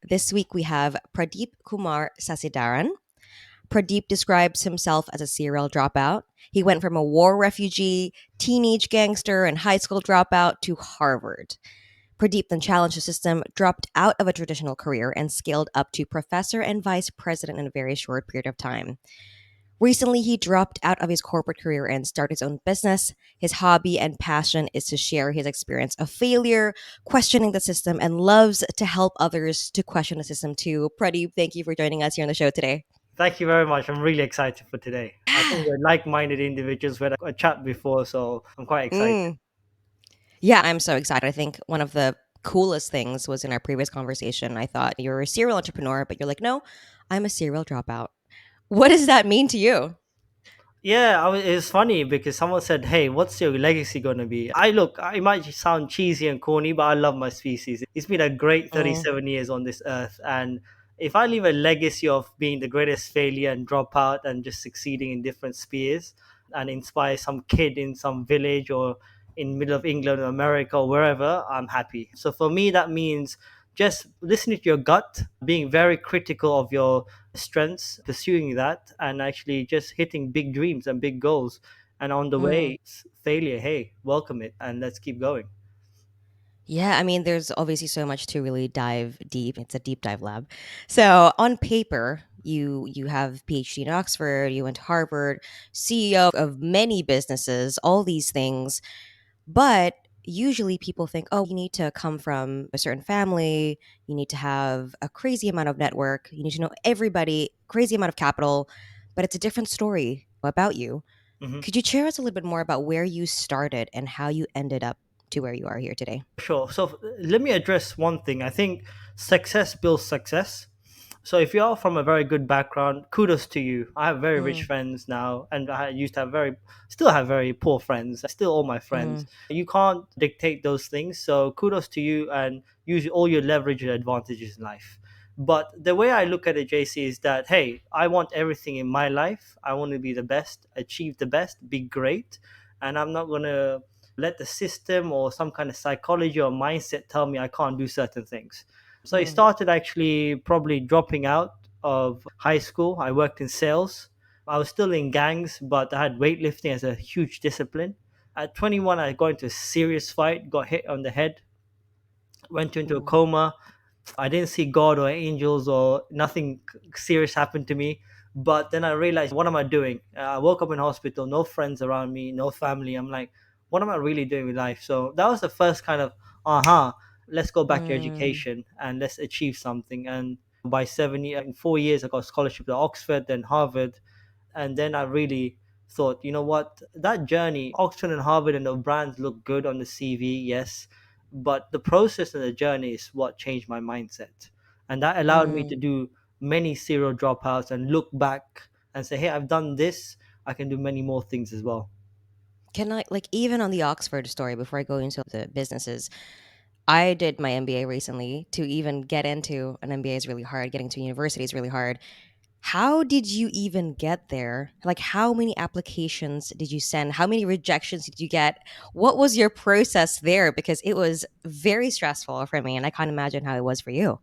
This week we have Pradeep Kumar Sacitharan. Pradeep describes himself as a serial dropout. He went from a war refugee, teenage gangster, and high school dropout to Harvard. Pradeep then challenged the system, dropped out of a traditional career, and scaled up to professor and vice president in a very short period of time. Recently, he dropped out of his corporate career and started his own business. His hobby and passion is to share his experience of failure, questioning the system, and loves to help others to question the system too. Pradeep, thank you for joining us here on the show today. Thank you very much. I'm really excited for today. I think we're like-minded individuals. We had a chat before, so I'm quite excited. Mm. Yeah, I'm so excited. I think one of the coolest things was in our previous conversation. I thought you were a serial entrepreneur, but you're like, no, I'm a serial dropout. What does that mean to you? Yeah, it's funny because someone said, "Hey, what's your legacy going to be?" I might sound cheesy and corny, but I love my species. It's been a great Mm, 37 years on this earth, and if I leave a legacy of being the greatest failure and dropout and just succeeding in different spheres and inspire some kid in some village or in middle of England or America or wherever, I'm happy. So for me, that means just listening to your gut, being very critical of your strengths, pursuing that, and actually just hitting big dreams and big goals. And on the mm. way, failure, hey, welcome it and let's keep going. Yeah, I mean, there's obviously so much to really dive deep. It's a deep dive lab. So on paper, you have PhD in Oxford, you went to Harvard, CEO of many businesses, all these things. But usually people think, oh, you need to come from a certain family, you need to have a crazy amount of network, you need to know everybody, crazy amount of capital. But it's a different story about you. Mhm. Could you share us a little bit more about where you started and how you ended up to where you are here today? Sure. So let me address one thing. I think success builds success. So if you're from a very good background, kudos to you. I have very rich Mm, friends now, and I used to have still have very poor friends. Still all my friends. mm, You can't dictate those things. So kudos to you, and use all your leverage and advantages in life. But the way I look at it, JC, is that hey, I want everything in my life. I want to be the best, achieve the best, be great, and I'm not gonna let the system or some kind of psychology or mindset tell me I can't do certain things. So I mm, started actually probably dropping out of high school. I worked in sales. I was still in gangs, but I had weightlifting as a huge discipline. At 21, I got into a serious fight, got hit on the head, went into a mm, coma. I didn't see God or angels or nothing serious happened to me. But then I realized, what am I doing? I woke up in hospital, no friends around me, no family. I'm like, what am I really doing with life? So that was the first kind of, let's go back to mm, education and let's achieve something. And by 7 years, in 4 years, I got a scholarship to Oxford, then Harvard. And then I really thought, you know what, that journey, Oxford and Harvard and the brands look good on the CV, yes, but the process and the journey is what changed my mindset, and that allowed me to mm. do many serial dropouts and look back and say, hey, I've done this, I can do many more things as well. Can I, like, even on the Oxford story, before I go into the businesses, I did my MBA recently. To even get into an MBA is really hard. Getting to university is really hard. How did you even get there? Like, how many applications did you send? How many rejections did you get? What was your process there? Because it was very stressful for me, and I can't imagine how it was for you.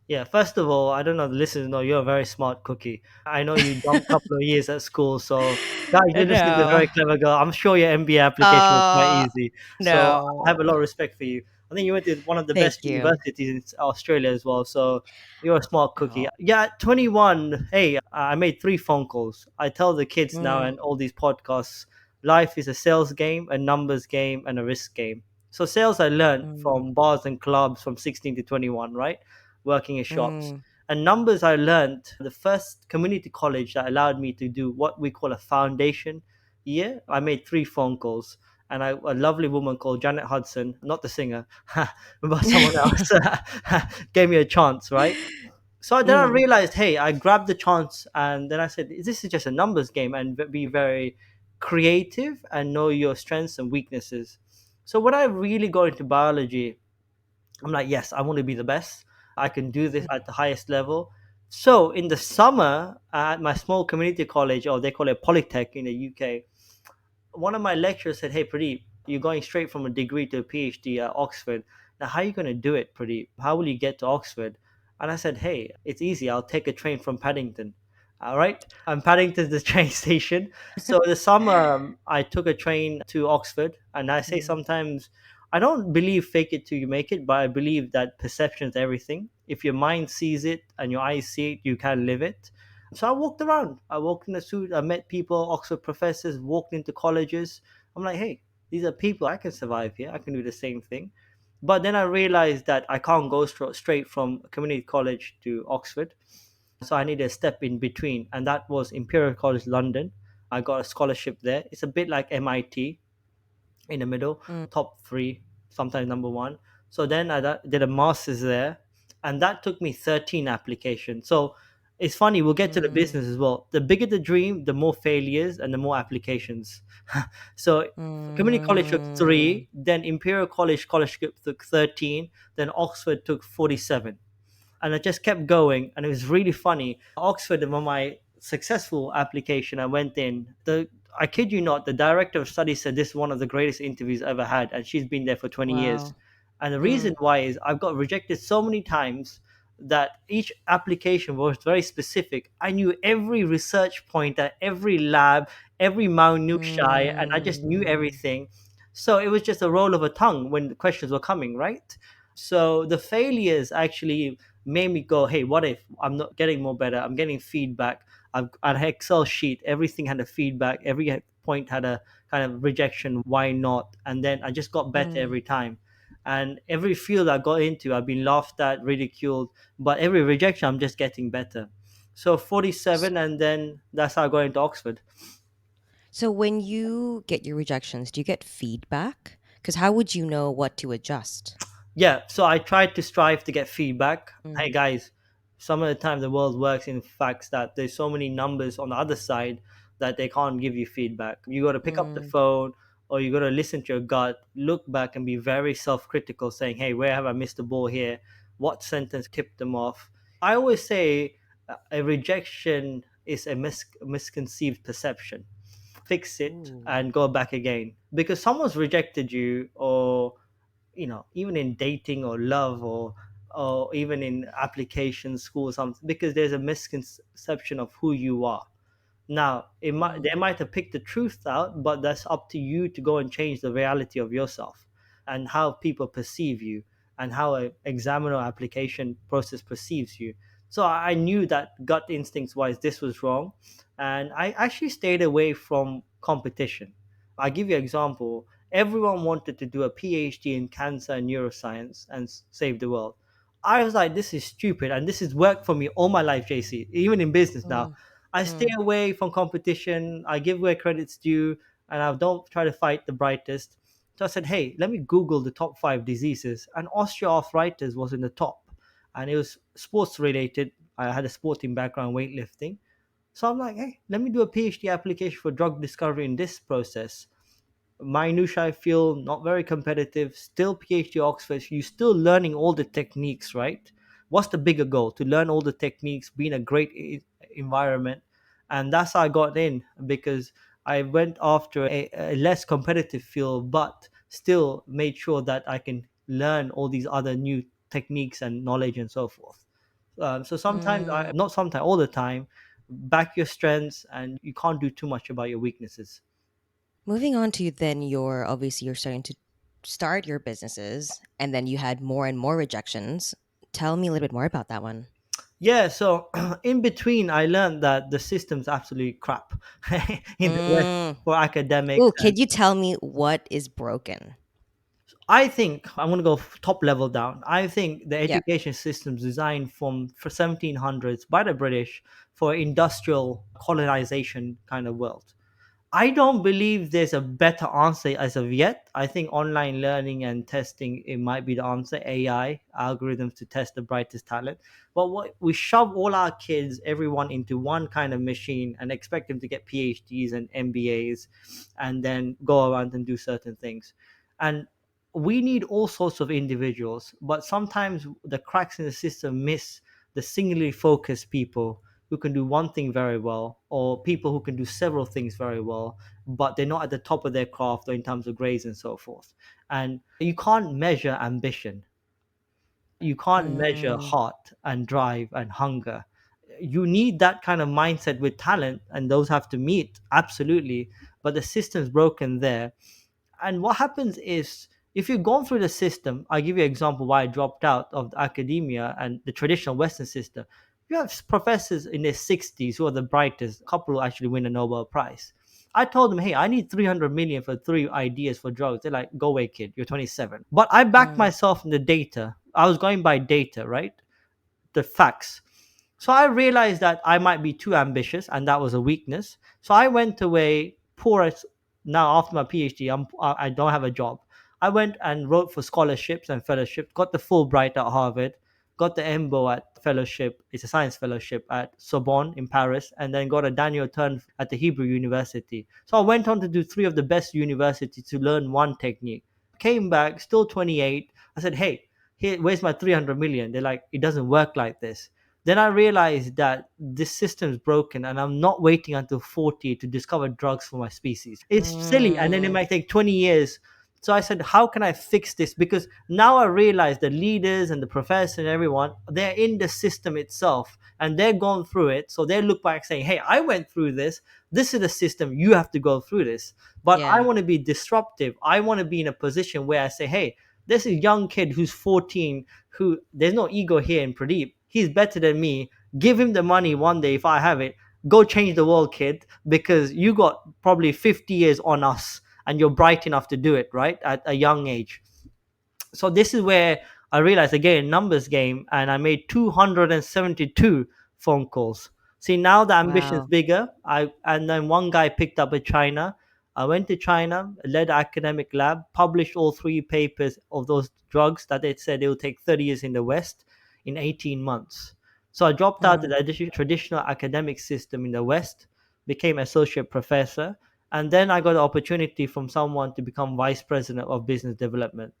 Yeah, first of all, I don't know, the listeners know you're a very smart cookie. I know you dumped a couple of years at school, so guys, you're listening to a No. very clever girl. I'm sure your MBA application was quite Uh, easy, so I no. have a lot of respect for you. I think you went to one of the Thank best you. universities in Australia as well, so you're a smart cookie. Oh. Yeah, at 21, hey, I made 3 phone calls. I tell the kids now Mm, and all these podcasts, life is a sales game, a numbers game, and a risk game. So sales I learned mm, from bars and clubs from 16 to 21, right? Working in shops. mm, And numbers I learned the first community college that allowed me to do what we call a foundation year. I made 3 phone calls, and a lovely woman called Janet Hudson, not the singer, but someone else, gave me a chance, right? So then I mm, realized, hey, I grabbed the chance, and then I said, this is just a numbers game, and be very creative and know your strengths and weaknesses. So when I really got into biology, I'm like, yes, I want to be the best. I can do this at the highest level. So in the summer at my small community college, or they call it Polytech in the UK, one of my lecturers said, "Hey, Pradeep, you're going straight from a degree to a PhD at Oxford. Now, how are you going to do it, Pradeep? How will you get to Oxford?" And I said, "Hey, it's easy. I'll take a train from Paddington. All right, and Paddington's the train station. So the summer, I took a train to Oxford, and I say Mm, sometimes I don't believe fake it till you make it, but I believe that perception is everything. If your mind sees it and your eyes see it, you can live it. So I walked around. I walked in the suit. I met people, Oxford professors, walked into colleges. I'm like, hey, these are people. I can survive here. I can do the same thing. But then I realized that I can't go straight from community college to Oxford. So I needed a step in between. And that was Imperial College London. I got a scholarship there. It's a bit like MIT in the middle, mm, top three, sometimes number one. So then I did a master's there, and that took me 13 applications. So it's funny, we'll get to the mm, business as well. The bigger the dream, the more failures and the more applications. So community college took mm, three, then Imperial College scholarship took 13, then Oxford took 47, and I just kept going. And it was really funny. Oxford, on my successful application, I went in. The I kid you not, the director of studies said this is one of the greatest interviews I ever had, and she's been there for 20 years. wow. And the reason Mm, why is I've got rejected so many times that each application was very specific. I knew every research pointer, every lab, every minutiae, and I just knew mm, everything. So it was just a roll of a tongue when the questions were coming, right? So the failures actually made me go, hey, what if I'm not getting more better? I'm getting feedback. I've an Excel sheet. Everything had a feedback. Every point had a kind of rejection. Why not? And then I just got better mm. every time. And every field I got into, I've been laughed at, ridiculed. But every rejection, I'm just getting better. So S- 47, and then that's how I got into Oxford. So when you get your rejections, do you get feedback? Because how would you know what to adjust? Yeah, so I tried to strive to get feedback. Mm, Hey guys, some of the time the world works in facts that there's so many numbers on the other side that they can't give you feedback. You got to pick up the mm, phone, or you got to listen to your gut, look back and be very self-critical, saying, "Hey, where have I missed the ball here? What sentence tipped them off?" I always say a rejection is a misconceived perception. Fix it ooh, and go back again, because someone's rejected you, or even in dating or love, or even in applications, school, something, because there's a misconception of who you are. Now, they mm, might have picked the truth out, but that's up to you to go and change the reality of yourself and how people perceive you, and how an examiner application process perceives you. So I knew that gut instincts wise this was wrong, and I actually stayed away from competition. I give you an example. Everyone wanted to do a PhD in cancer and neuroscience and save the world. I was like, this is stupid, and this has worked for me all my life, JC, even in business now. mm, I stay mm, away from competition. I give where credit's due, and I don't try to fight the brightest. So I said, hey, let me Google the top five diseases, and osteoarthritis was in the top, and it was sports related. I had a sporting background, weightlifting. So I'm like, hey, let me do a PhD application for drug discovery in this process. Minutia, I feel not very competitive. Still PhD Oxford. You're still learning all the techniques, right? What's the bigger goal? To learn all the techniques, be in a great environment, and that's how I got in, because I went after a less competitive field, but still made sure that I can learn all these other new techniques and knowledge and so forth. So sometimes, mm. not sometimes, all the time, back your strengths, and you can't do too much about your weaknesses. Moving on to then your obviously you're starting to start your businesses and then you had more and more rejections. Tell me a little bit more about that one. Yeah, so in between, I learned that the system's absolutely crap in the West Mm. for academics. Oh, could you tell me what is broken? I think I'm going to go top level down. I think the Yeah. education system's designed for 1700s by the British for industrial colonization kind of world. I don't believe there's a better answer as of yet. I think online learning and testing, it might be the answer. AI algorithms to test the brightest talent. But what we shove all our kids, everyone, into one kind of machine and expect them to get PhDs and MBAs, and then go around and do certain things. And we need all sorts of individuals, but sometimes the cracks in the system miss the singularly focused people who can do one thing very well, or people who can do several things very well, but they're not at the top of their craft or in terms of grades and so forth. And you can't measure ambition, you can't measure Mm. heart and drive and hunger. You need that kind of mindset with talent, and those have to meet, absolutely. But the system's broken there. And what happens is, if you've gone through the system, I'll give you an example why I dropped out of the academia and the traditional Western system. You have professors in their 60s who are the brightest, a couple who actually win a Nobel Prize. I told them, hey, I need 300 million for 3 ideas for drugs. They're like, go away, kid, you're 27. But I backed Mm. myself in the data. I was going by data, right? The facts. So I realized that I might be too ambitious, and that was a weakness. So I went away poor as now after my PhD. I don't have a job. I went and wrote for scholarships and fellowships. Got the Fulbright at Harvard. Got the EMBO at fellowship. It's a science fellowship at Sorbonne in Paris, and then got a Daniel Turn at the Hebrew University. So I went on to do three of the best universities to learn one technique. Came back, still 28. I said, hey, here, where's my 300 million? They're like, it doesn't work like this. Then I realized that this system is broken, and I'm not waiting until 40 to discover drugs for my species. It's silly, and then it Mm. might take 20 years. So I said, how can I fix this? Because now I realize the leaders and the professors and everyone, they're in the system itself, and they're going through it. So they look back saying, hey, I went through this. This is the system. You have to go through this. But I Yeah. want to be disruptive. I want to be in a position where I say, hey, there's a young kid who's 14, who there's no ego here in Pradeep. He's better than me. Give him the money one day if I have it. Go change the world, kid, because you got probably 50 years on us, and you're bright enough to do it, right? At a young age. So this is where I realized, again, numbers game, and I made 272 phone calls. See, now the ambition's Wow. bigger. And then one guy picked up in China. I went to China, led an academic lab, published all three papers of those drugs that they said it will take 30 years in the West in 18 months. So I dropped out of Mm. the traditional academic system in the West, became associate professor, and then I got the opportunity from someone to become vice president of business development,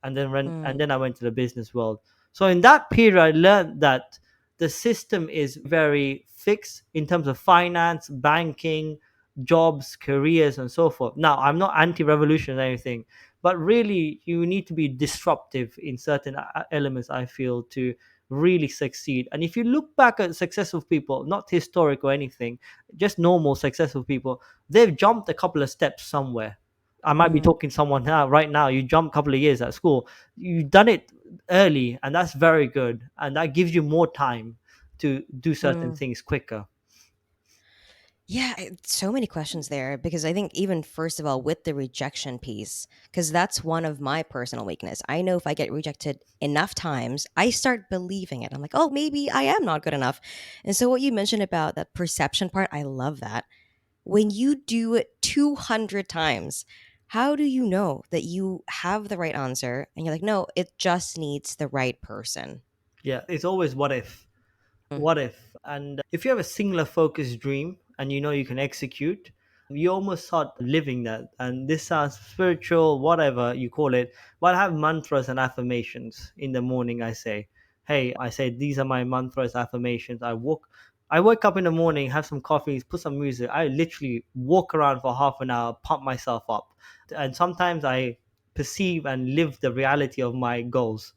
and Mm. then I went to the business world. So in that period, I learned that the system is very fixed in terms of finance, banking, jobs, careers, and so forth. Now, I'm not anti-revolution or anything, but really, you need to be disruptive in certain elements, I feel, to really succeed. And if you look back at successful people, not historic or anything, just normal successful people, they've jumped a couple of steps somewhere. I might be Mm. talking to someone now, right now. You jump a couple of years at school, you've done it early, and that's very good. And that gives you more time to do certain Mm. things quicker. Yeah, so many questions there because I think even first of all with the rejection piece, because that's one of my personal weakness. I know if I get rejected enough times, I start believing it. I'm like, oh, maybe I am not good enough. And so what you mentioned about that perception part, I love that. When you do it 200 times, how do you know that you have the right answer? And you're like, no, it just needs the right person. Yeah, it's always what if. What if? And if you have a singular focused dream and you know you can execute, you almost start living that. And this sounds spiritual, whatever you call it. But I have mantras and affirmations in the morning. I say, hey, I say, these are my mantras, affirmations. I wake up in the morning, have some coffee, put some music. I literally walk around for half an hour, pump myself up. And sometimes I perceive and live the reality of my goals.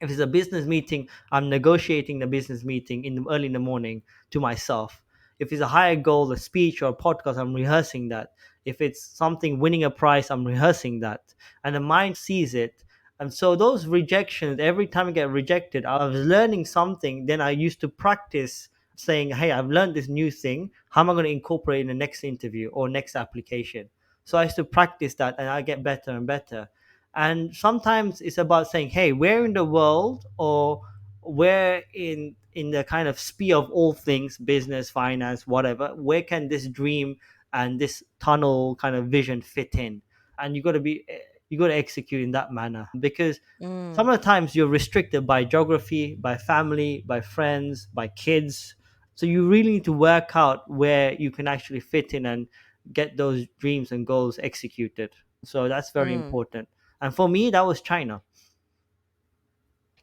If it's a business meeting, I'm negotiating the business meeting early in the morning to myself. If it's a higher goal, a speech or a podcast, I'm rehearsing that. If it's something winning a prize, I'm rehearsing that, and the mind sees it. And so those rejections, every time I get rejected, I was learning something. Then I used to practice saying, hey, I've learned this new thing, how am I going to incorporate it in the next interview or next application? So I used to practice that, and I get better and better. And sometimes it's about saying, hey, where in the world, or where in the kind of sphere of all things, business, finance, whatever, where can this dream and this tunnel kind of vision fit in? And you got to execute in that manner, because Mm. some of the times you're restricted by geography, by family, by friends, by kids. So you really need to work out where you can actually fit in and get those dreams and goals executed. So that's very Mm. important. And for me, that was China.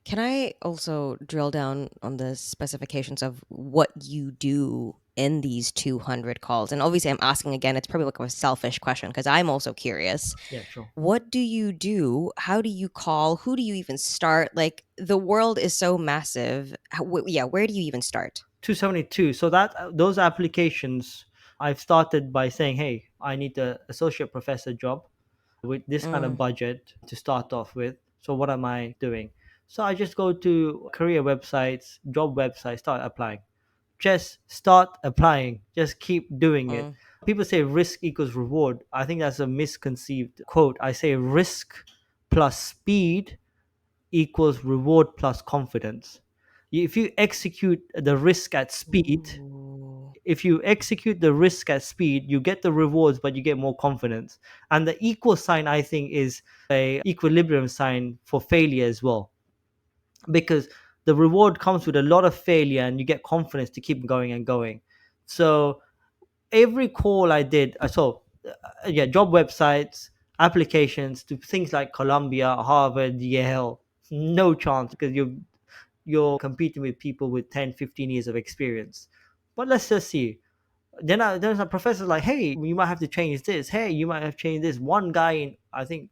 Can I also drill down on the specifications of what you do in these 200 calls? And obviously, I'm asking again, it's probably like a selfish question because I'm also curious. Yeah, sure. What do you do? How do you call? Who do you even start? Like, the world is so massive. Yeah, where do you even start? 272. So that those applications, I've started by saying, hey, I need the associate professor job with this kind of Mm, budget to start off with. So what am I doing? So I just go to career websites, job websites, start applying. Just start applying. Just keep doing it. mm. People say risk equals reward. I think that's a misconceived quote. I say risk plus speed equals reward plus confidence. If you execute the risk at speed, Ooh. if you execute the risk at speed, you get the rewards, but you get more confidence. And the equal sign, I think, is a equilibrium sign for failure as well, because the reward comes with a lot of failure, and you get confidence to keep going and going. So every call I did, yeah, job websites, applications to things like Columbia, Harvard, Yale, no chance because you're competing with people with 10, 15 years of experience. But let's just see. There's a professor like, hey, you might have to change this. Hey, you might have changed this. One guy in, I think,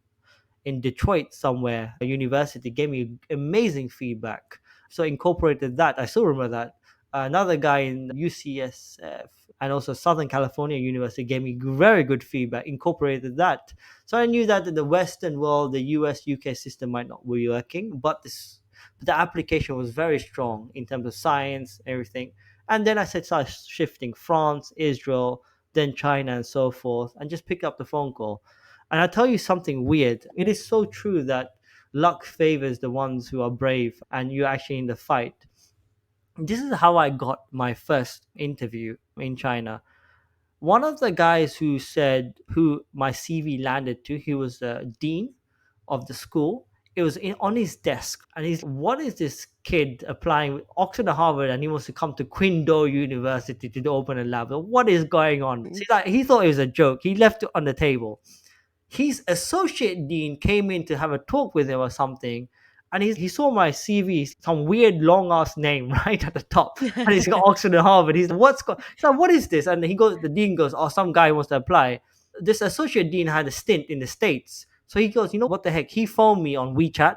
in Detroit somewhere, a university, gave me amazing feedback. So incorporated that. I still remember that. Another guy in UCSF and also Southern California University gave me very good feedback, incorporated that. So I knew that in the Western world, the US, UK system might not be working, but the application was very strong in terms of science, everything. And then I said, start shifting France, Israel, then China, and so forth, and just pick up the phone call. And I tell you something weird. It is so true that luck favors the ones who are brave and you're actually in the fight. This is how I got my first interview in China. One of the guys who my CV landed to, he was the dean of the school. It was on his desk, and he's, what is this kid applying with Oxford and Harvard, and he wants to come to Quindo University to open a lab? What is going on? See, like, he thought it was a joke. He left it on the table. His associate dean came in to have a talk with him or something, and he saw my CV, some weird long ass name right at the top, and he's got Oxford and Harvard. He's like, what is this? And the dean goes, oh, some guy wants to apply. This associate dean had a stint in the States, so he goes, what the heck? He phoned me on WeChat,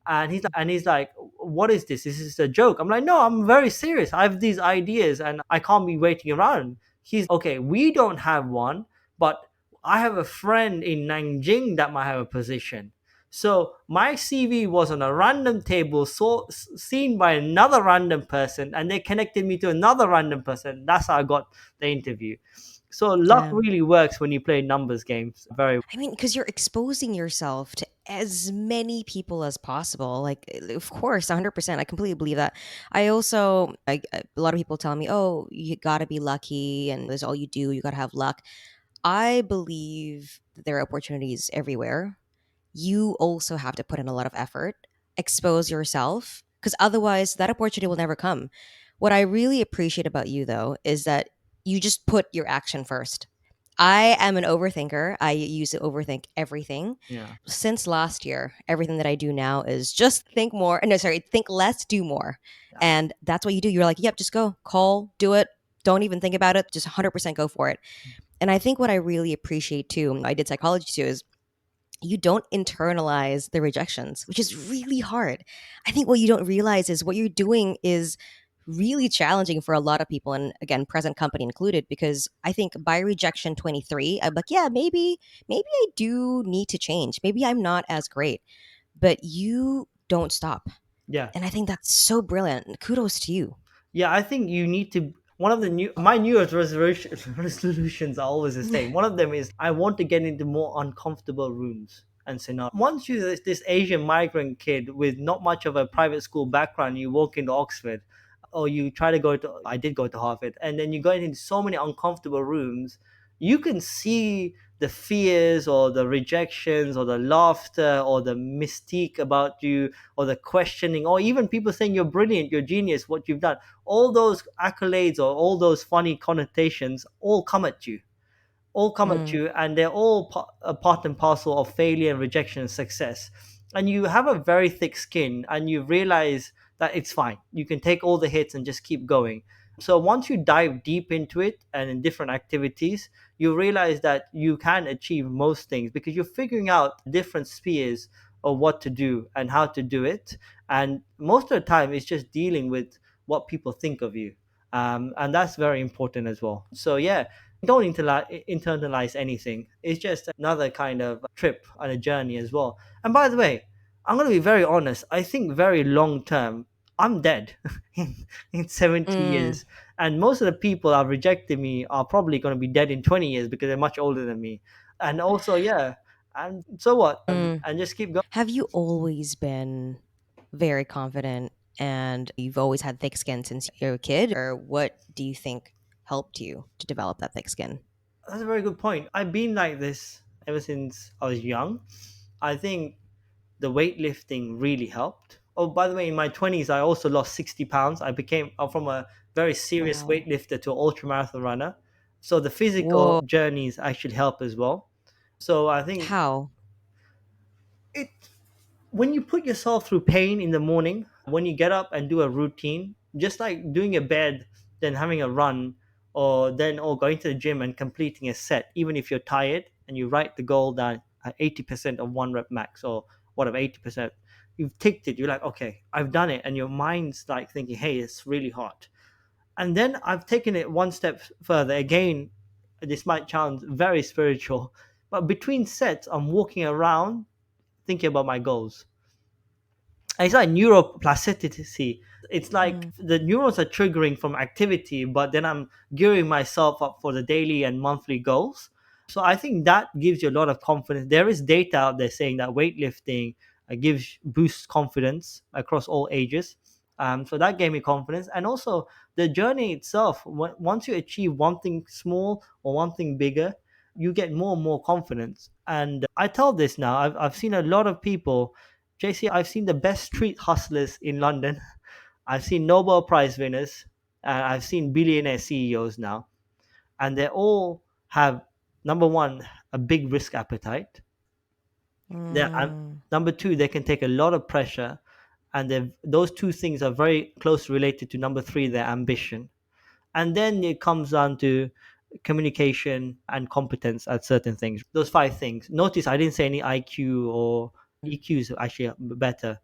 and he's like, what is this? Is this a joke? I'm like, no, I'm very serious. I have these ideas, and I can't be waiting around. He's okay. We don't have one, but I have a friend in Nanjing that might have a position. So my CV was on a random table, seen by another random person, and they connected me to another random person. That's how I got the interview. So luck Yeah. really works when you play numbers games. Very. I mean, because you're exposing yourself to as many people as possible. Like, of course, 100%. I completely believe that. I also, a lot of people tell me, oh, you got to be lucky and that's all you do. You got to have luck. I believe that there are opportunities everywhere. You also have to put in a lot of effort, expose yourself, because otherwise that opportunity will never come. What I really appreciate about you, though, is that you just put your action first. I am an overthinker. I used to overthink everything. Yeah. Since last year, everything that I do now is just think more. No, sorry, think less, do more. Yeah. And that's what you do. You're like, yep, just go, call, do it. Don't even think about it. Just 100% go for it. And I think what I really appreciate too, I did psychology too, is you don't internalize the rejections, which is really hard. I think what you don't realize is what you're doing is really challenging for a lot of people, and again, present company included, because I think by rejection 23, I'm like, yeah, maybe I do need to change. Maybe I'm not as great, but you don't stop. Yeah. And I think that's so brilliant. Kudos to you. Yeah, I think you need to. One of the New Year's resolutions are always the same. One of them is I want to get into more uncomfortable rooms and scenarios. Once you this Asian migrant kid with not much of a private school background, you walk into Oxford, or you try to go to. I did go to Harvard, and then you go into so many uncomfortable rooms. You can see the fears or the rejections or the laughter or the mystique about you or the questioning or even people saying you're brilliant, you're genius, what you've done. All those accolades or all those funny connotations all come at you, and they're all a part and parcel of failure and rejection and success. and you have a very thick skin, and you realize that it's fine, you can take all the hits and just keep going. So once you dive deep into it and in different activities, you realize that you can achieve most things because you're figuring out different spheres of what to do and how to do it. And most of the time it's just dealing with what people think of you, and that's very important as well. So yeah, don't internalize anything. It's just another kind of trip on a journey as well. And by the way, I'm going to be very honest. I think very long term, I'm dead in 70 Mm, years. And most of the people that have rejected me are probably going to be dead in 20 years because they're much older than me. And also, yeah, and so what? mm. And just keep going. Have you always been very confident and you've always had thick skin since you're a kid? Or what do you think helped you to develop that thick skin? That's a very good point. I've been like this ever since I was young. I think the weightlifting really helped. Oh, by the way, in my 20s, I also lost 60 pounds. I became from a very serious Wow. weightlifter to an ultra marathon runner. So the physical Whoa. journeys actually help as well. So I think How? it when you put yourself through pain in the morning, when you get up and do a routine, just like doing a bed, then having a run, or going to the gym and completing a set, even if you're tired, and you write the goal down at 80% of one rep max or whatever 80%, you've ticked it. You're like, okay, I've done it, and your mind's like thinking, hey, it's really hard. And then I've taken it one step further. Again, this might sound very spiritual, but between sets, I'm walking around thinking about my goals. It's like neuroplasticity. It's like Mm, the neurons are triggering from activity, but then I'm gearing myself up for the daily and monthly goals. So I think that gives you a lot of confidence. There is data out there saying that weightlifting gives boosts confidence across all ages. So that gave me confidence, and also the journey itself. Once you achieve one thing small or one thing bigger, you get more and more confidence. And I tell this now. I've seen a lot of people, JC, I've seen the best street hustlers in London. I've seen Nobel Prize winners. I've seen billionaire CEOs now. And they all have, number one, a big risk appetite. mm, Number two, they can take a lot of pressure. And those two things are very close related to number three, their ambition. And then it comes down to communication and competence at certain things. Those five things. Notice I didn't say any IQ or EQ is actually better.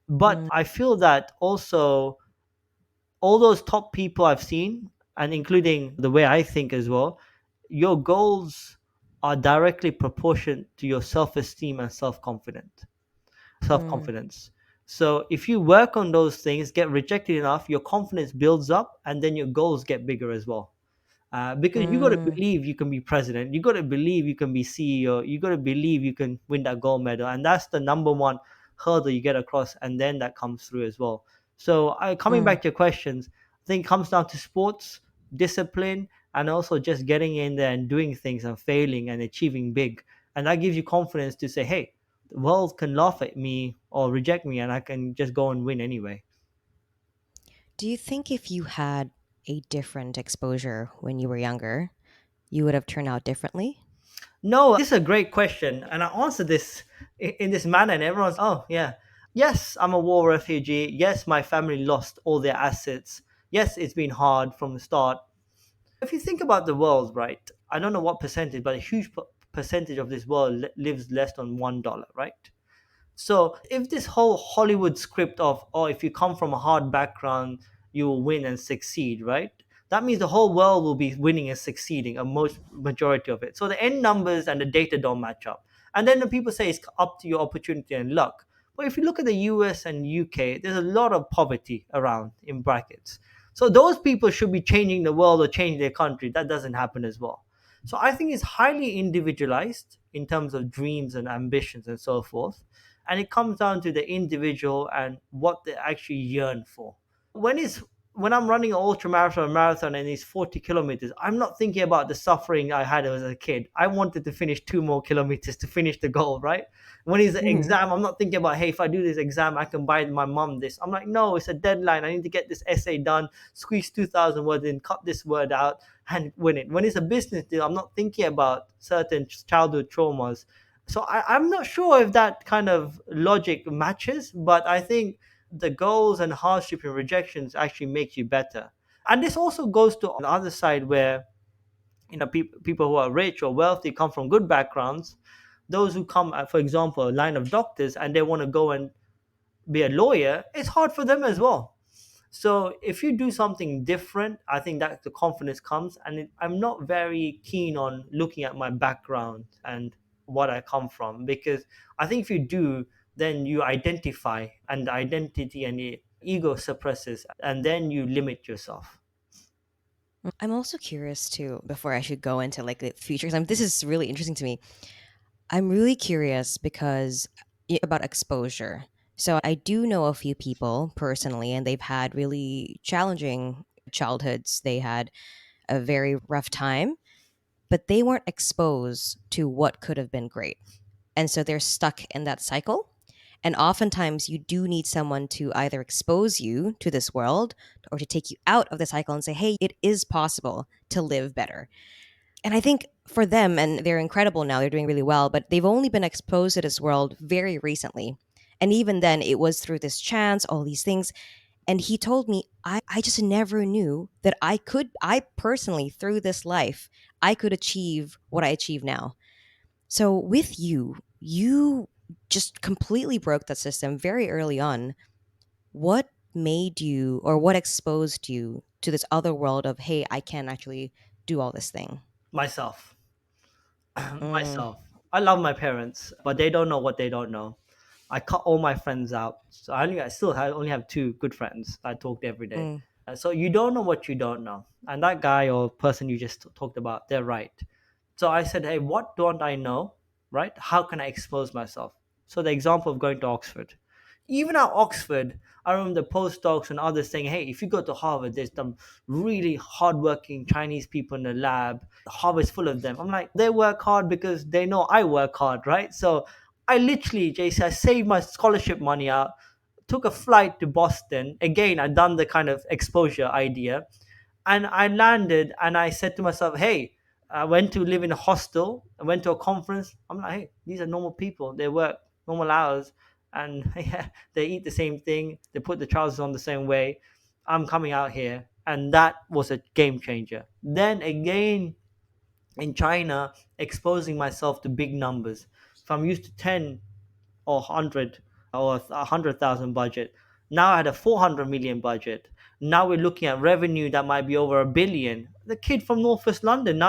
But mm, I feel that also all those top people I've seen, and including the way I think as well, your goals are directly proportioned to your self-esteem and mm, self-confidence. So if you work on those things, get rejected enough, your confidence builds up, and then your goals get bigger as well. Because you got to mm. believe you can be president, you got to believe you can be CEO, you got to believe you can win that gold medal, and that's the number one hurdle you get across, and then that comes through as well. So coming Mm. back to your questions, I think it comes down to sports discipline, and also just getting in there and doing things and failing and achieving big, and that gives you confidence to say, hey, the world can laugh at me or reject me, and I can just go and win anyway. Do you think if you had a different exposure when you were younger, you would have turned out differently? No, this is a great question, and I answered this in this manner, and everyone's, oh yeah, yes, I'm a war refugee. Yes, my family lost all their assets. Yes, it's been hard from the start. If you think about the world, right? I don't know what percentage, but a huge percentage of this world lives less than $1, right? So if this whole Hollywood script of, oh, if you come from a hard background, you will win and succeed, right? That means the whole world will be winning and succeeding, a most majority of it. So the end numbers and the data don't match up. And then the people say it's up to your opportunity and luck. But if you look at the US and UK, there's a lot of poverty around in brackets. So those people should be changing the world or changing their country. That doesn't happen as well. So I think it's highly individualized in terms of dreams and ambitions and so forth, and it comes down to the individual and what they actually yearn for. When I'm running an ultra marathon, marathon, and it's 40 kilometers, I'm not thinking about the suffering I had as a kid. I wanted to finish 2 more kilometers to finish the goal, right? When it's an Mhm. exam, I'm not thinking about, hey, if I do this exam, I can buy my mom this. I'm like, no, it's a deadline. I need to get this essay done, squeeze 2,000 words in, cut this word out, and win it. When it's a business deal, I'm not thinking about certain childhood traumas. So I'm not sure if that kind of logic matches, but I think the goals and hardship and rejections actually make you better. And this also goes to the other side where, people who are rich or wealthy come from good backgrounds. Those who come, for example, a line of doctors and they want to go and be a lawyer, it's hard for them as well. So if you do something different, I think that the confidence comes. And I'm not very keen on looking at my background and what I come from, because I think if you do, then you identify, and the identity and the ego suppresses, and then you limit yourself. I'm also curious too, before I should go into like the futures. This is really interesting to me. I'm really curious because about exposure. So I do know a few people personally, and they've had really challenging childhoods. They had a very rough time, but they weren't exposed to what could have been great. And so they're stuck in that cycle. And oftentimes, you do need someone to either expose you to this world or to take you out of the cycle and say, hey, it is possible to live better. And I think for them, and they're incredible now, they're doing really well, but they've only been exposed to this world very recently. And even then, it was through this chance, all these things. And he told me, I just never knew that I personally, through this life, I could achieve what I achieve now. So with you, you just completely broke that system very early on. What made you, or what exposed you to this other world of, hey, I can actually do all this thing? Myself. Mm, Myself. I love my parents, but they don't know what they don't know. I cut all my friends out. So I only have two good friends I talk to every day. mm, So you don't know what you don't know. And that guy or person you just talked about, they're right. So I said, hey, what don't I know? Right? How can I expose myself? So the example of going to Oxford. Even at Oxford, I remember the postdocs and others saying, hey, if you go to Harvard, there's some really hardworking Chinese people in the lab. Harvard's full of them. I'm like, they work hard because they know I work hard, right? So I literally, JC, I saved my scholarship money out, took a flight to Boston. Again, I'd done the kind of exposure idea. And I landed and I said to myself, hey, I went to live in a hostel. I went to a conference. I'm like, hey, these are normal people. They work normal hours and yeah, they eat the same thing. They put the trousers on the same way. I'm coming out here. And that was a game changer. Then again, in China, exposing myself to big numbers. If I'm used to 10 or 100 or 100,000 budget. Now I had a 400 million budget. Now we're looking at revenue that might be over a billion. The kid from Northwest London,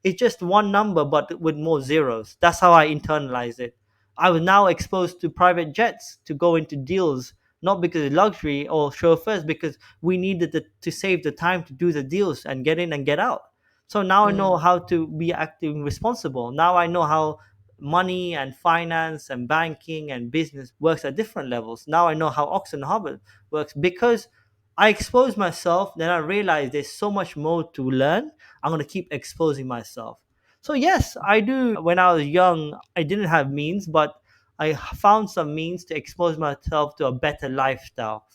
it's just one number but with more zeros. That's how I internalize it. I was now exposed to private jets to go into deals, not because of luxury or chauffeurs, because we needed to save the time to do the deals and get in and get out. So now I mm, know how to be acting responsible. Now I know how money and finance and banking and business works at different levels. Now I know how Oxford Harvard works because I exposed myself. Then I realized there's so much more to learn. I'm going to keep exposing myself. So, yes, I do. When I was young, I didn't have means, but I found some means to expose myself to a better lifestyle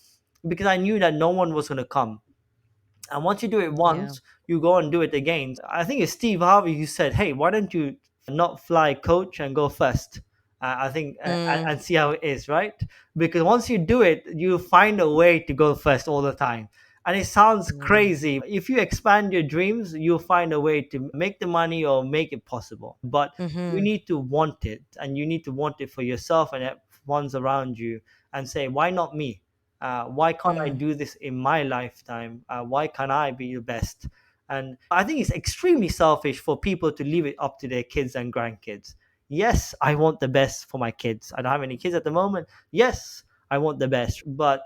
because I knew that no one was going to come. And once you do it yeah. once, you go and do it again. I think it's Steve Harvey who said, hey, why don't you not fly coach and go first? I think, Mm, and see how it is, right? Because once you do it, you find a way to go first all the time. And it sounds mm, crazy. If you expand your dreams, you'll find a way to make the money or make it possible. But you mm-hmm, need to want it, and you need to want it for yourself and ones around you, and say, why not me? Why can't I mm, do this in my lifetime? Why can't I be the best? And I think it's extremely selfish for people to leave it up to their kids and grandkids. Yes, I want the best for my kids. I don't have any kids at the moment. Yes, I want the best, but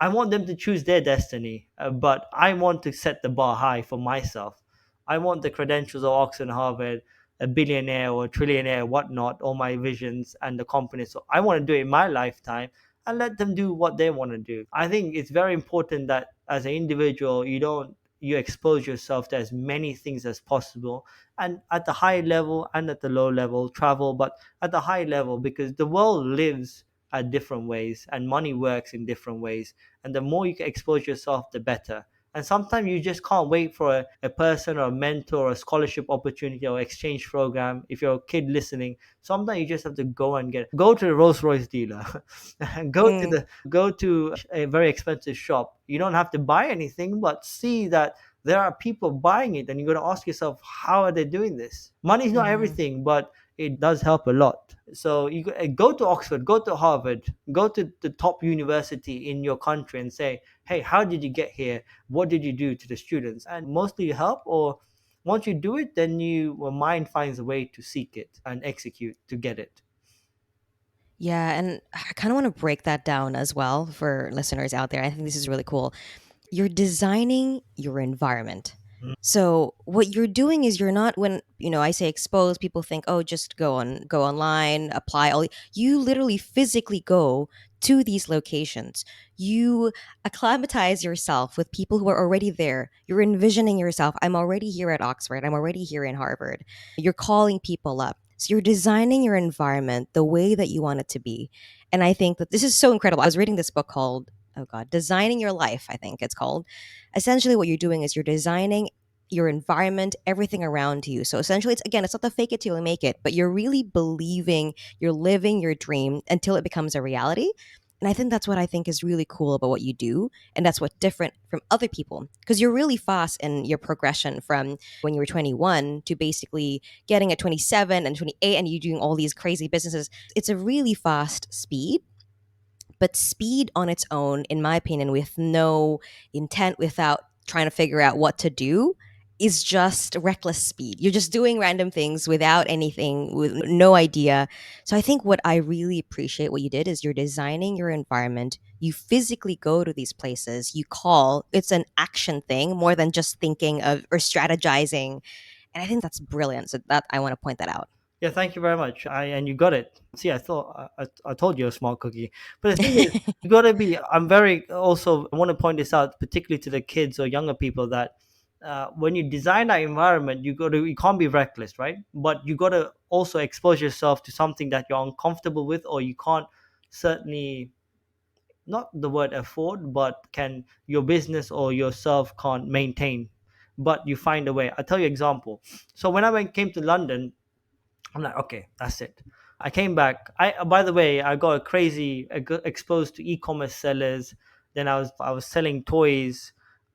I want them to choose their destiny. But I want to set the bar high for myself. I want the credentials of Oxford, Harvard, a billionaire or a trillionaire, whatnot, all my visions and the company. So I want to do it in my lifetime and let them do what they want to do. I think it's very important that as an individual, you expose yourself to as many things as possible, and at the high level and at the low level travel, but at the high level, because the world lives at different ways and money works in different ways, and the more you can expose yourself, the better. And sometimes you just can't wait for a person or a mentor or a scholarship opportunity or exchange program. If you're a kid listening, sometimes you just have to go to the Rolls Royce dealer and Mm, go to a very expensive shop. You don't have to buy anything, but see that there are people buying it, and you're going to ask yourself, how are they doing this? Money is not mhm. everything, but it does help a lot. So go to Oxford, go to Harvard, go to the top university in your country and say, hey, how did you get here? What did you do to the students? And mostly you help, or once you do it, then your mind finds a way to seek it and execute to get it. Yeah, and I kind of want to break that down as well for listeners out there. I think this is really cool. You're designing your environment. So what you're doing is you're not when I say expose, people think, oh, just go online, apply all. You literally physically go to these locations. You acclimatize yourself with people who are already there. You're envisioning yourself. I'm already here at Oxford. I'm already here in Harvard. You're calling people up. So you're designing your environment the way that you want it to be. And I think that this is so incredible. I was reading this book called, oh God, Designing Your Life, I think it's called. Essentially what you're doing is you're designing your environment, everything around you. So essentially, it's not the fake it till you make it, but you're really believing you're living your dream until it becomes a reality. And I think that's what I think is really cool about what you do. And that's what different from other people. Because you're really fast in your progression from when you were 21 to basically getting at 27 and 28 and you doing all these crazy businesses. It's a really fast speed, but speed on its own, in my opinion, with no intent, without trying to figure out what to do, is just reckless speed. You're just doing random things without anything, with no idea. So I think what I really appreciate what you did is you're designing your environment. You physically go to these places, you call, it's an action thing more than just thinking of or strategizing. And I think that's brilliant. So that I want to point that out. Yeah, thank you very much. And you got it. See, I told you a small cookie. But the thing is, you got to be. I'm very also. I want to point this out, particularly to the kids or younger people, that when you design that environment, you can't be reckless, right? But you got to also expose yourself to something that you're uncomfortable with, or you can't certainly, not the word afford, but can your business or yourself can't maintain. But you find a way. I'll tell you example. So when came to London, I'm like, okay, that's it. I came back. By the way, I got exposed to e-commerce sellers. Then I was selling toys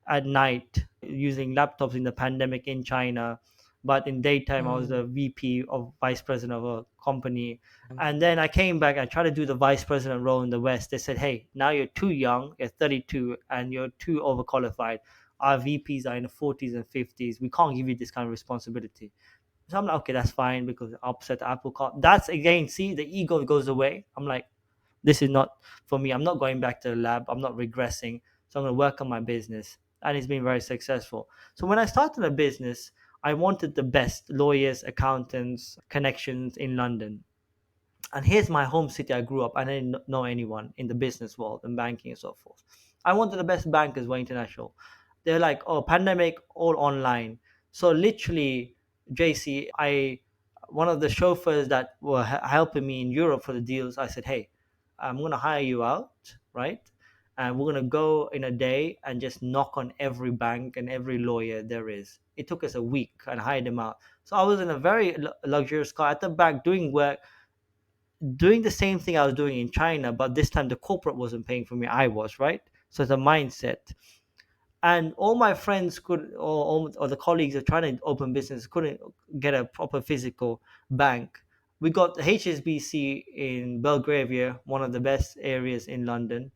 at night using laptops in the pandemic in China, but in daytime I was Mm. the VP of vice president of a company. And then I came back. I tried to do the vice president role in the West. They said, hey, now you're too young. You're 32, and you're too overqualified. Our VPs are in the 40s and 50s. We can't give you this kind of responsibility. So I'm like, okay, that's fine because upset apple cart. That's again, see, the ego goes away. I'm like, this is not for me. I'm not going back to the lab. I'm not regressing. So I'm going to work on my business. And it's been very successful. So when I started a business, I wanted the best lawyers, accountants, connections in London. And here's my home city. I grew up. I didn't know anyone in the business world and banking and so forth. I wanted the best bankers were international. They're like, oh, pandemic, all online. So literally, JC, I one of the chauffeurs that were helping me in Europe for the deals. I said, hey, I'm gonna hire you out, right? And we're gonna go in a day and just knock on every bank and every lawyer there is. It took us a week and hired them out. So I was in a very luxurious car at the back doing work, doing the same thing I was doing in China, but this time the corporate wasn't paying for me. I was, right? So it's a mindset. And all my friends or the colleagues are trying to open business couldn't get a proper physical bank. We got HSBC in Belgravia, one of the best areas in London.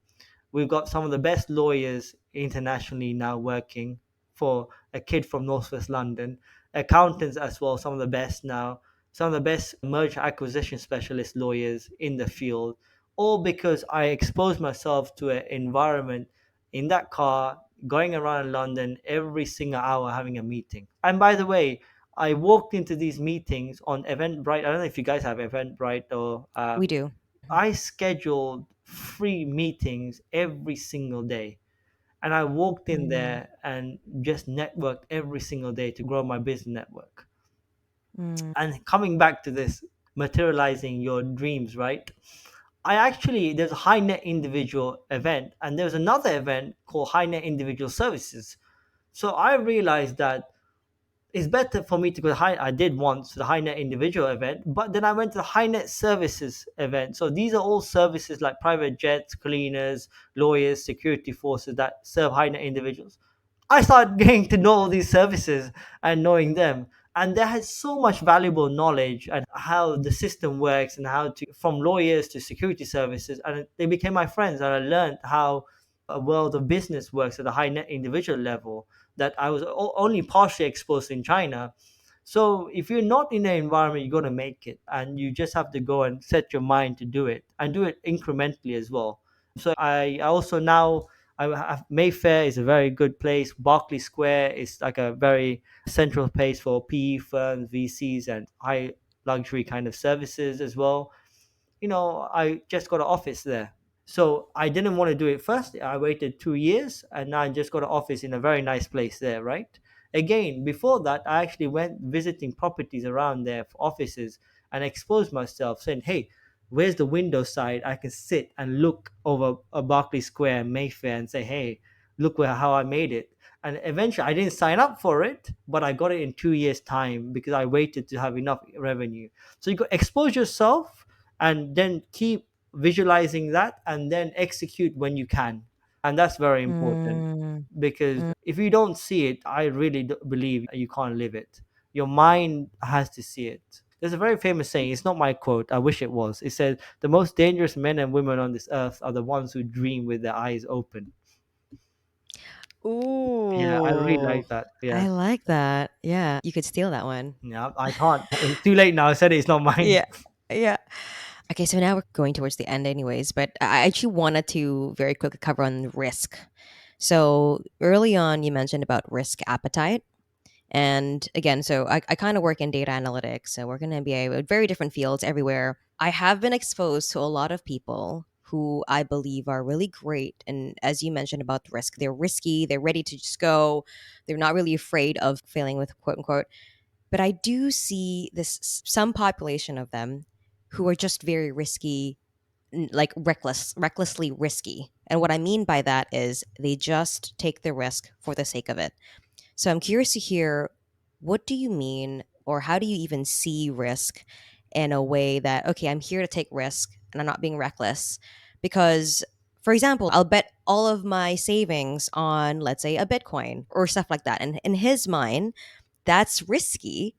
We've got some of the best lawyers internationally now working for a kid from Northwest London, accountants as well, some of the best now, some of the best merger acquisition specialist lawyers in the field, all because I exposed myself to an environment in that car, going around London every single hour having a meeting. And by the way, I walked into these meetings on Eventbrite. I don't know if you guys have Eventbrite or We do. I scheduled free meetings every single day. And I walked in Mm. there and just networked every single day to grow my business network. Mm. And coming back to this, materializing your dreams, right? There's a high net individual event, and there's another event called high net individual services. So I realized that it's better for me to go to high. I did once the high net individual event, but then I went to the high net services event. So these are all services like private jets, cleaners, lawyers, security forces that serve high net individuals. I started getting to know all these services and knowing them. And they had so much valuable knowledge and how the system works and how to, from lawyers to security services. And they became my friends. And I learned how a world of business works at a high net individual level that I was only partially exposed in China. So if you're not in an environment, you're going to make it. And you just have to go and set your mind to do it and do it incrementally as well. So I also now Mayfair is a very good place. Berkeley Square is like a very central place for PE firms, VCs, and high luxury kind of services as well. I just got an office there. So I didn't want to do it first. I waited 2 years and now I just got an office in a very nice place there, right? Again, before that, I actually went visiting properties around there for offices and exposed myself, saying, hey, where's the window side? I can sit and look over a Berkeley Square, Mayfair, and say, hey, look how I made it. And eventually, I didn't sign up for it, but I got it in 2 years' time because I waited to have enough revenue. So you got expose yourself and then keep visualizing that and then execute when you can. And that's very important Mm. because if you don't see it, I really believe you can't live it. Your mind has to see it. There's a very famous saying, it's not my quote, I wish it was. It says, the most dangerous men and women on this earth are the ones who dream with their eyes open. Yeah, I really Ooh, like that. Yeah. I like that. Yeah, you could steal that one. Yeah, I can't. It's too late now. I said it's not mine. Yeah, yeah. Okay, so now we're going towards the end, anyways. But I actually wanted to very quickly cover on risk. So early on, you mentioned about risk appetite. And again, so I kind of work in data analytics. So we're going to be a very different fields everywhere. I have been exposed to a lot of people who I believe are really great. And as you mentioned about risk, they're risky, they're ready to just go, they're not really afraid of failing with quote unquote. But I do see this some population of them who are just very risky, like recklessly risky. And what I mean by that is they just take the risk for the sake of it. So I'm curious to hear, what do you mean, or how do you even see risk in a way that, okay, I'm here to take risk and I'm not being reckless? Because, for example, I'll bet all of my savings on, let's say, a Bitcoin or stuff like that. And in his mind, that's risky,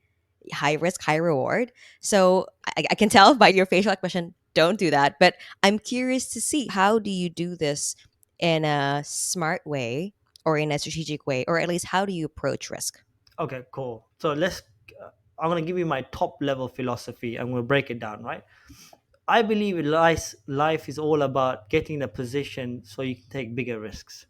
high risk, high reward. So I can tell by your facial expression, don't do that. But I'm curious to see, how do you do this in a smart way or in a strategic way, or at least how do you approach risk? Okay, cool. So I'm going to give you my top level philosophy. I'm going to break it down, right? I believe life is all about getting in a position so you can take bigger risks.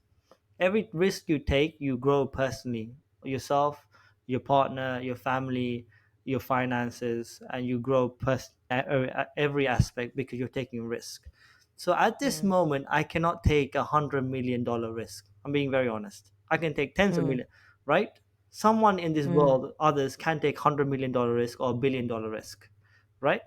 Every risk you take, you grow personally, yourself, your partner, your family, your finances, and you grow every aspect because you're taking risk. So at this Mm, moment, I cannot take $100 million risk. I'm being very honest. I can take tens of mm, million, right? Someone in this mm, world, others can take $100 million risk or $1 billion risk, right?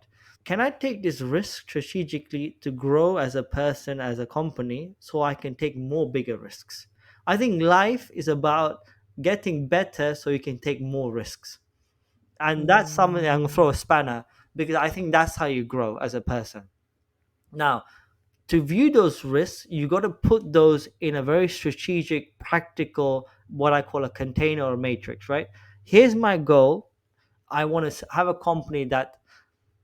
Can I take this risk strategically to grow as a person, as a company, so I can take more bigger risks? I think life is about getting better so you can take more risks. And that's something I'm going to mm, throw a spanner because I think that's how you grow as a person. Now, to view those risks, you got to put those in a very strategic, practical, what I call a container or matrix, right? Here's my goal. I want to have a company that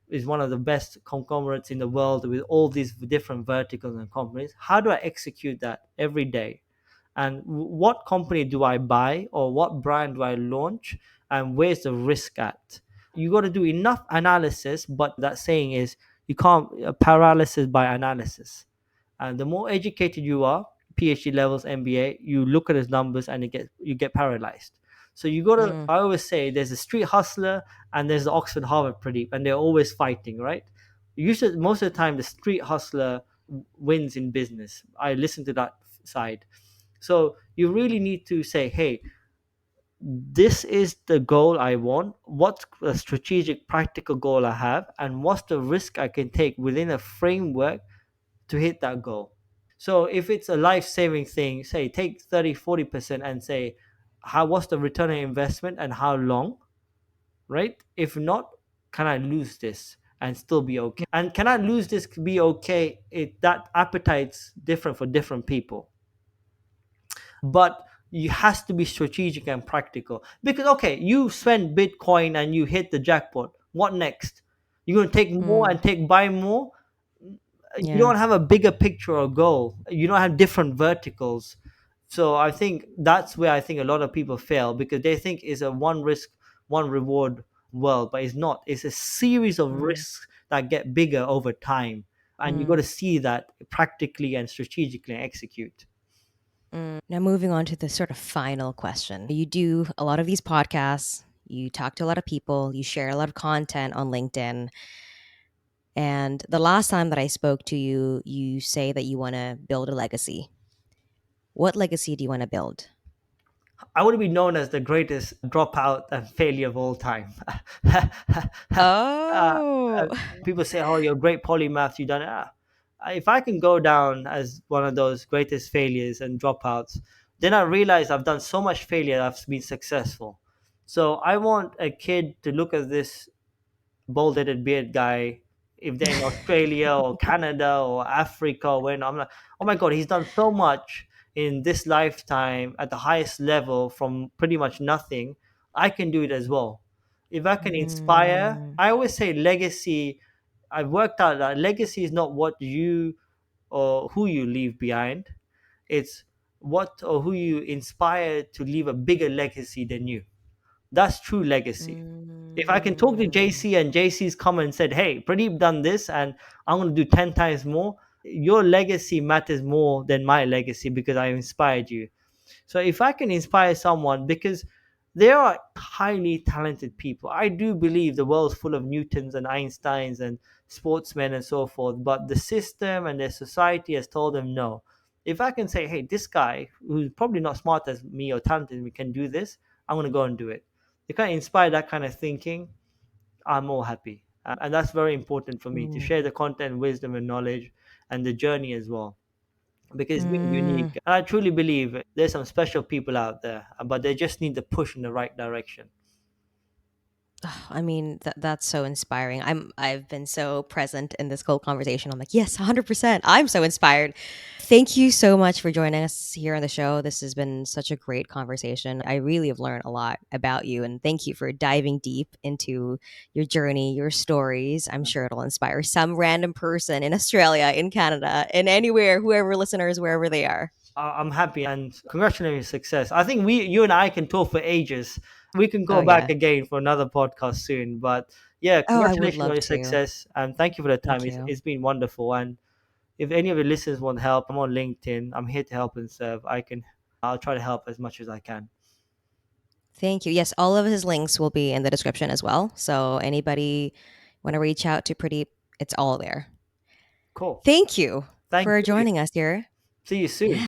is one of the best conglomerates in the world with all these different verticals and companies. How do I execute that every day? And what company do I buy or what brand do I launch? And where's the risk at? You got to do enough analysis, but that saying is you can't paralysis by analysis. And the more educated you are, PhD levels, MBA, you look at his numbers and you get paralyzed. So you gotta. mm, I always say there's a street hustler and there's the Oxford Harvard Pradeep, and they're always fighting, right? Usually, most of the time, the street hustler wins in business. I listen to that side. So you really need to say, hey, this is the goal I want. What's the strategic, practical goal I have, and what's the risk I can take within a framework to hit that goal. So if it's a life saving thing, say take 30, 40% and say, how what's the return on investment and how long, right? If not, can I lose this and still be okay? And can I lose this be okay? That appetite's different for different people, but you has to be strategic and practical. Because okay, you spend Bitcoin and you hit the jackpot. What next? You're gonna take more Mm, and take buy more. You yeah. don't have a bigger picture or goal. You don't have different verticals. So I think that's where I think a lot of people fail, because they think it's a one risk, one reward world, but it's not. It's a series of Mm, risks that get bigger over time, and you got mm, to see that practically and strategically execute. Now, moving on to the sort of final question. You do a lot of these podcasts, you talk to a lot of people, you share a lot of content on LinkedIn. And the last time that I spoke to you, you say that you want to build a legacy. What legacy do you want to build? I want to be known as the greatest dropout and failure of all time. uh, Oh, People say, "Oh, you're a great polymath. You done it." If I can go down as one of those greatest failures and dropouts, then I realize I've done so much failure. I've been successful. So I want a kid to look at this bald-headed beard guy, if they're in Australia or Canada or Africa or when, I'm like, oh my god, he's done so much in this lifetime at the highest level from pretty much nothing. I can do it as well. If I can inspire, mm, I always say legacy. I've worked out that legacy is not what you or who you leave behind. It's what or who you inspire to leave a bigger legacy than you. That's true legacy. If I can talk to mm, JC and JC's come and said, "Hey, Pradeep done this, and I'm going to do 10 times more," your legacy matters more than my legacy because I inspired you. So if I can inspire someone, because there are highly talented people, I do believe the world's full of Newtons and Einsteins and sportsmen and so forth, but the system and their society has told them no. If I can say, hey, this guy who's probably not smart as me or talented, we can do this, I'm going to go and do it. If I inspire that kind of thinking, I'm more happy. And that's very important for me to mm, share the content, wisdom, and knowledge and the journey as well, because it's being mm. unique. And I truly believe there's some special people out there, but they just need the push in the right direction. I mean, that's so inspiring. I've been so present in this whole conversation. I'm like, yes, 100%. I'm so inspired. Thank you so much for joining us here on the show. This has been such a great conversation. I really have learned a lot about you, and thank you for diving deep into your journey, your stories. I'm sure it'll inspire some random person in Australia, in Canada, in anywhere, whoever listeners, wherever they are. I'm happy and congratulations on your success. I think you and I can talk for ages. We can Oh go back yeah. again for another podcast soon. But yeah, Oh, I would congratulations on love your to. success and thank you for the time. Thank you. It's been wonderful. And if any of your listeners want help, I'm on LinkedIn. I'm here to help and serve. I'll try to help as much as I can. Thank you. Yes, all of his links will be in the description as well. So anybody want to reach out to Pradeep, it's all there. Cool. Thank you Thank for you. joining us here. See you Yeah. soon.